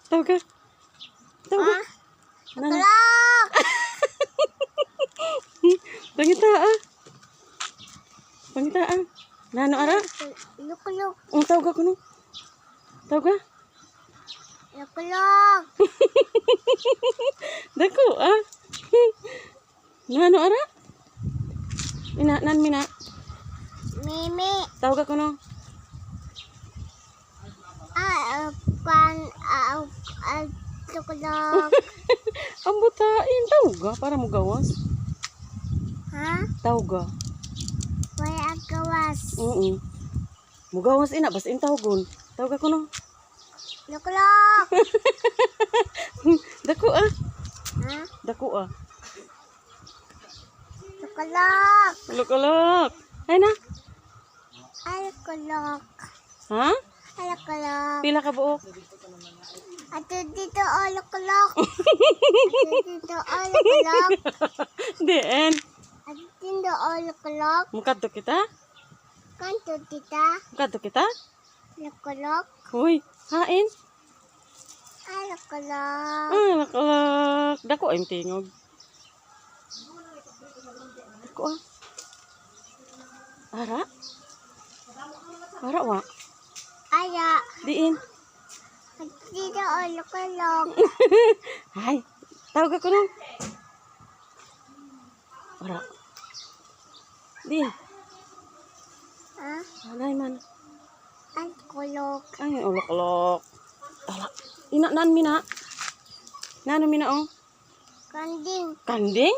Tawag ka. Tawag ka. Nano? Kulok! Pangita ah. Pangita ah. Nano ara? Lukulok! Tawag ka kuno. Tawag ka. Lukulok! Dako ah. Nano ara? Nan mina. Mimi! Tawag ka kuno. Lukulok! Ang butain. Tawag ka para mo gawas. Ha? Tawag ka. Wala gawas. Oo. Mugawas ina bas in tawgon. Tawag ka kuno. Lukulok! Dako ah. Ha? Dako ah. Lukulok! Ulok-ulok. Ay na. Ay, lukulok. Ha? Ay, lukulok. Pila ka buok? Ato dito, oh, lukulok. Ato dito, oh, lukulok. Diin. Ato dito, oh, lukulok. Mukadto kita? Kanto tita, Mukadto kita? lukulok. Hoy, hain. Ay, lukulok. Ulok-ulok. Dako ay tingog. Dako ah. Ara? Ara wa? Aya, Diin. ato dito, oh, lukulok. Hay. Tawag ka kuno. Ara. Diin. Ha? Alay man. Ay, kulok. Ay, ulok-ulok. Tala. Ina nan mina. Nano mina oh? Kanding. Kanding?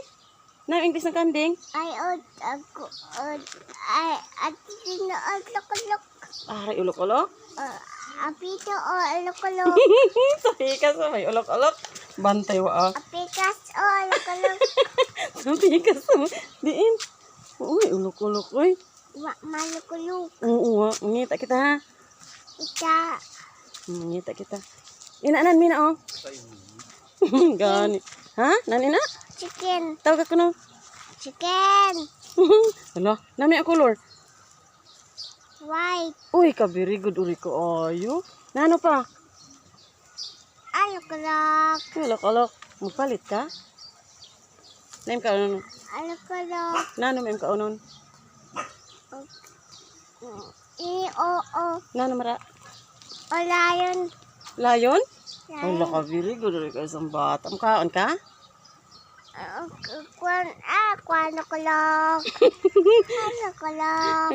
Nano English na kanding? Ay, ako, ay, ato dito, oh, lukulok. Aray, ulok-ulok. Apito, oh, lukulok. Sabi ka sa may ulok-ulok. Bantay wa ah. Apikas, oh, lukulok. Sabi ka sa diin. Uy, ulok-ulok oy. Malukulok. Oo, ngita kita ha. Ika, Ngita kita. Inaanan mina oh. Gani. Ha? Nani na? chicken. Tawag ka no. Chicken. Hala, nami ang color. White. Uy, ka very good uri ko ayo. Nano pa? Ay, lukulok. Ulok-ulok. Magpalit ka? Name ka unon. Ay, lukulok. Nano mem ka unon. I-o-o. Nano mara? O, lion. Lion? Ay, Lion. ka very good uri ka isang bata. Makaon ka? Kwan, lukulok. Ay, lukulok.